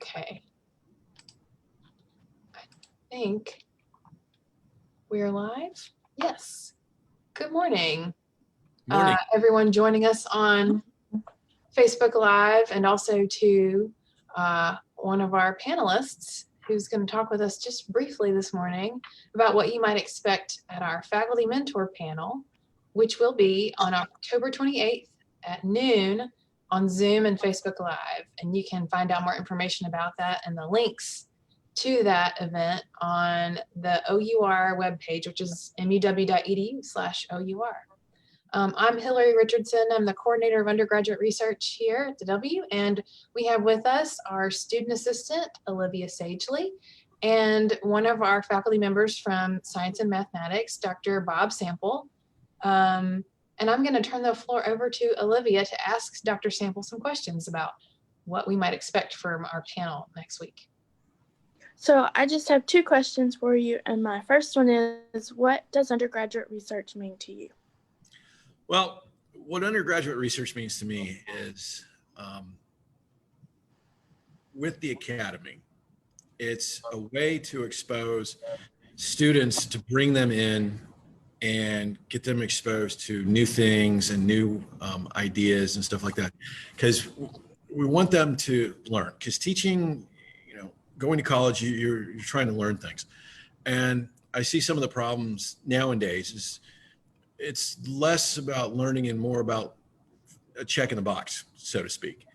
Okay. I think we're live. Yes. Good morning. Morning. Everyone joining us on Facebook Live, and also to one of our panelists who's going to talk with us just briefly this morning about what you might expect at our faculty mentor panel, which will be on October 28th at noon on Zoom and Facebook Live. And you can find out more information about that and the links to that event on the OUR webpage, which is muw.edu/OUR. I'm Hillary Richardson. I'm the coordinator of undergraduate research here at the W, and we have with us our student assistant, Olivia Sagely, and one of our faculty members from science and mathematics, Dr. Bob Sample. And I'm going to turn the floor over to Olivia to ask Dr. Sample some questions about what we might expect from our panel next week. So I just have two questions for you. And my first one is, what does undergraduate research mean to you? Well, what undergraduate research means to me is with the academy, it's a way to expose students, to bring them in and get them exposed to new things and new ideas and stuff like that. Because we want them to learn. Because teaching, going to college, you're trying to learn things. And I see some of the problems nowadays is it's less about learning and more about a check in the box, so to speak.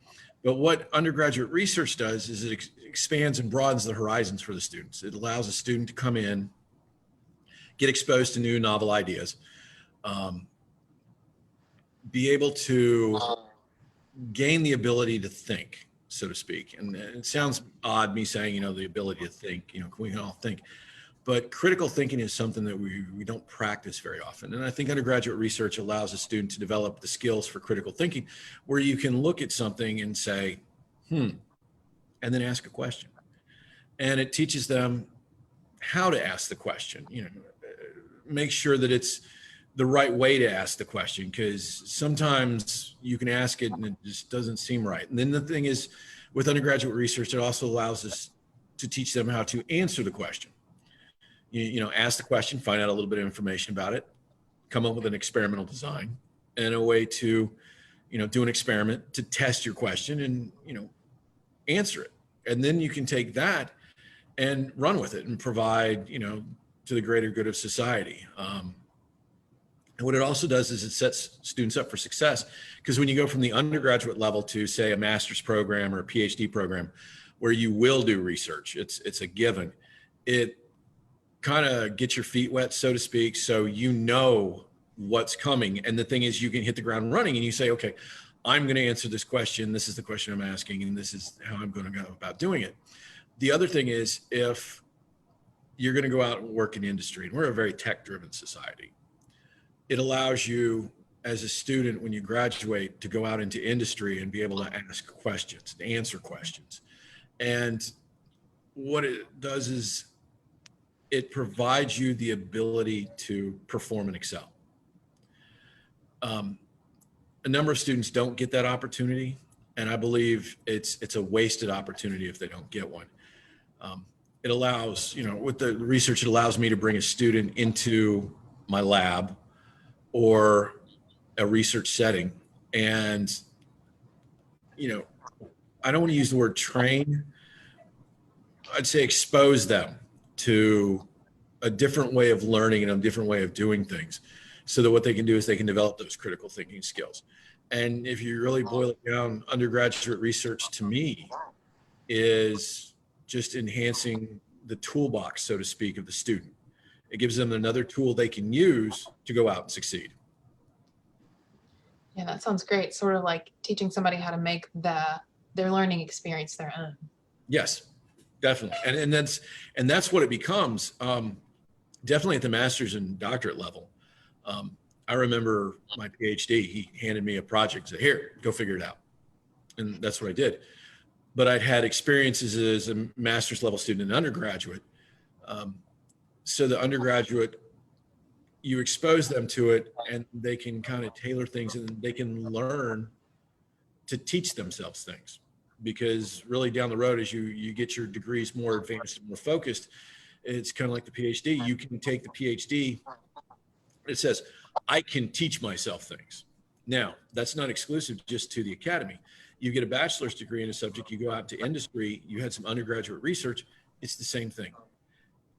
But what undergraduate research does is it expands and broadens the horizons for the students. It allows a student to come in, get exposed to new novel ideas, be able to gain the ability to think, so to speak. And it sounds odd me saying, the ability to think, we can all think. But critical thinking is something that we don't practice very often. And I think undergraduate research allows a student to develop the skills for critical thinking, where you can look at something and say, and then ask a question. And it teaches them how to ask the question, make sure that it's the right way to ask the question, because sometimes you can ask it and it just doesn't seem right. And then the thing is, with undergraduate research, it also allows us to teach them how to answer the question. Ask the question, find out a little bit of information about it, come up with an experimental design and a way to, do an experiment to test your question and, answer it. And then you can take that and run with it and provide, to the greater good of society. And what it also does is it sets students up for success, because when you go from the undergraduate level to, say, a master's program or a PhD program where you will do research, it's a given. It kind of get your feet wet, so to speak, so you know what's coming. And the thing is, you can hit the ground running and you say, okay, I'm going to answer this question. This is the question I'm asking, and this is how I'm going to go about doing it. The other thing is, if you're going to go out and work in industry, and we're a very tech-driven society, it allows you as a student, when you graduate, to go out into industry and be able to ask questions, to answer questions. And what it does is it provides you the ability to perform and excel. A number of students don't get that opportunity, and I believe it's a wasted opportunity if they don't get one. It allows, with the research, it allows me to bring a student into my lab or a research setting, and I don't want to use the word train. I'd say expose them to a different way of learning and a different way of doing things, so that what they can do is they can develop those critical thinking skills. And if you really boil it down, undergraduate research to me is just enhancing the toolbox, so to speak, of the student. It gives them another tool they can use to go out and succeed. Yeah, that sounds great. Sort of like teaching somebody how to make their learning experience their own. Yes, definitely. And that's what it becomes. Definitely at the master's and doctorate level. I remember my PhD, he handed me a project, said, here, go figure it out. And that's what I did. But I'd had experiences as a master's level student and undergraduate. So the undergraduate, you expose them to it and they can kind of tailor things and they can learn to teach themselves things. because really down the road, as you get your degrees more advanced and more focused, it's kind of like the PhD. You can take the PhD. It says, I can teach myself things. Now, that's not exclusive just to the academy. You get a bachelor's degree in a subject, you go out to industry, you had some undergraduate research, it's the same thing.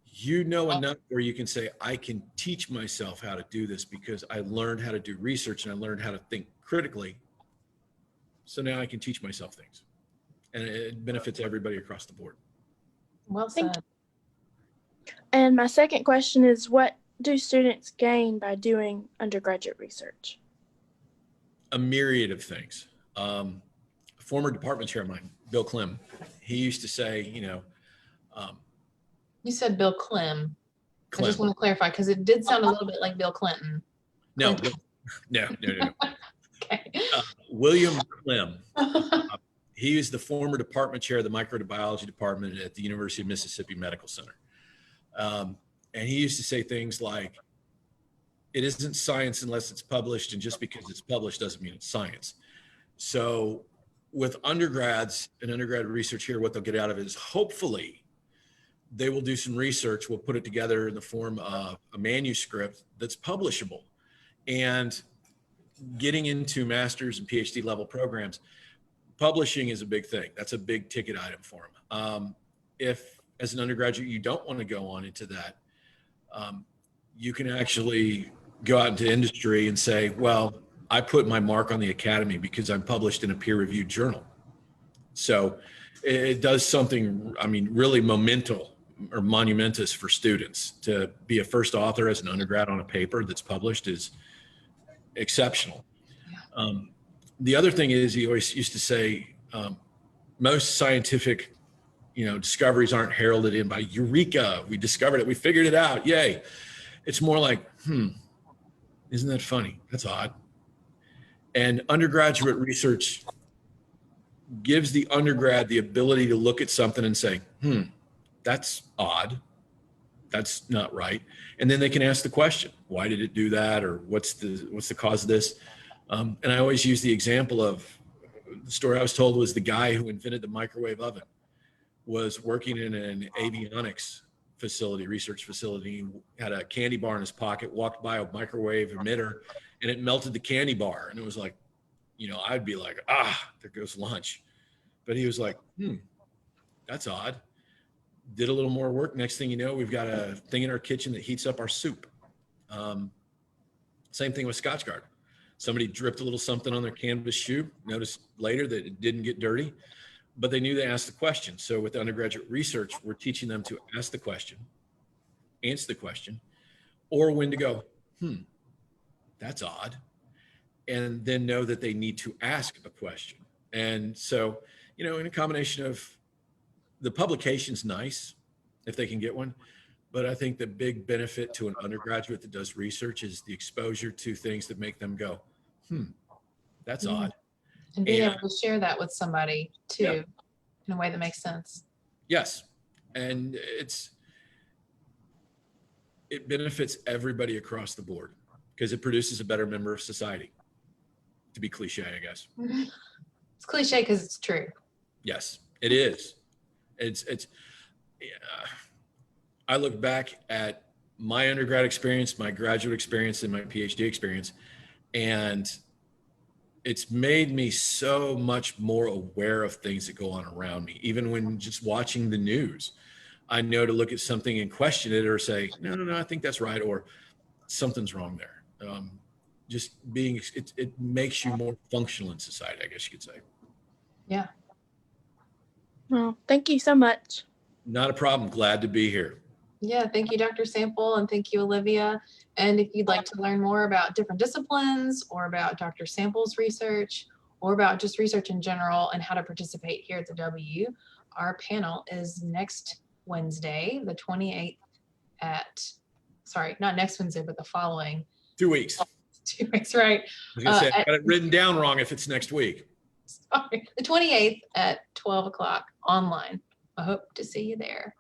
You know enough where you can say, I can teach myself how to do this because I learned how to do research and I learned how to think critically. So now I can teach myself things. And it benefits everybody across the board. Well Thank said. And my second question is, what do students gain by doing undergraduate research? A myriad of things. A former department chair of mine, Bill Clem, he used to say, You said Bill Clem. I Clem. just want to clarify because it did sound a little bit like Bill Clinton. No. Okay. William Clem. He is the former department chair of the microbiology department at the University of Mississippi Medical Center. And he used to say things like, it isn't science unless it's published, and just because it's published doesn't mean it's science. So with undergrads and undergraduate research here, what they'll get out of it is hopefully they will do some research. We'll put it together in the form of a manuscript that's publishable. And getting into master's and PhD level programs, publishing is a big thing. That's a big ticket item for them. If as an undergraduate, you don't want to go on into that, you can actually go out into industry and say, well, I put my mark on the academy because I'm published in a peer-reviewed journal. So it does something, really monumentous for students. To be a first author as an undergrad on a paper that's published is exceptional. The other thing is, he always used to say, most scientific, discoveries aren't heralded in by eureka, we discovered it, we figured it out, yay. It's more like, isn't that funny? That's odd. And undergraduate research gives the undergrad the ability to look at something and say, that's odd. That's not right. And then they can ask the question, why did it do that? Or what's the cause of this? And I always use the example of the story I was told was the guy who invented the microwave oven was working in an avionics research facility, had a candy bar in his pocket, walked by a microwave emitter, and it melted the candy bar. And it was like, I'd be like, there goes lunch. But he was like, that's odd. Did a little more work. Next thing you know, we've got a thing in our kitchen that heats up our soup. Same thing with Scotchgard. Somebody dripped a little something on their canvas shoe, noticed later that it didn't get dirty, but they knew they asked the question. So with undergraduate research, we're teaching them to ask the question, answer the question, or when to go, that's odd. And then know that they need to ask a question. And so, in a combination of the publication's nice if they can get one, but I think the big benefit to an undergraduate that does research is the exposure to things that make them go, that's odd. And being able to share that with somebody too, in a way that makes sense. Yes. And it benefits everybody across the board because it produces a better member of society. To be cliche, I guess. It's cliche because it's true. Yes, it is. I look back at my undergrad experience, my graduate experience, and my PhD experience, and it's made me so much more aware of things that go on around me. Even when just watching the news, I know to look at something and question it or say, no, I think that's right, or something's wrong there. It makes you more functional in society, I guess you could say. Yeah. Well, thank you so much. Not a problem. Glad to be here. Yeah, thank you, Dr. Sample, and thank you, Olivia. And if you'd like to learn more about different disciplines or about Dr. Sample's research or about just research in general and how to participate here at the W, our panel is next Wednesday, the 28th not next Wednesday, but the following. 2 weeks. 2 weeks, right. I was going to say, I got it written down wrong if it's next week. Sorry, the 28th at 12 o'clock online. I hope to see you there.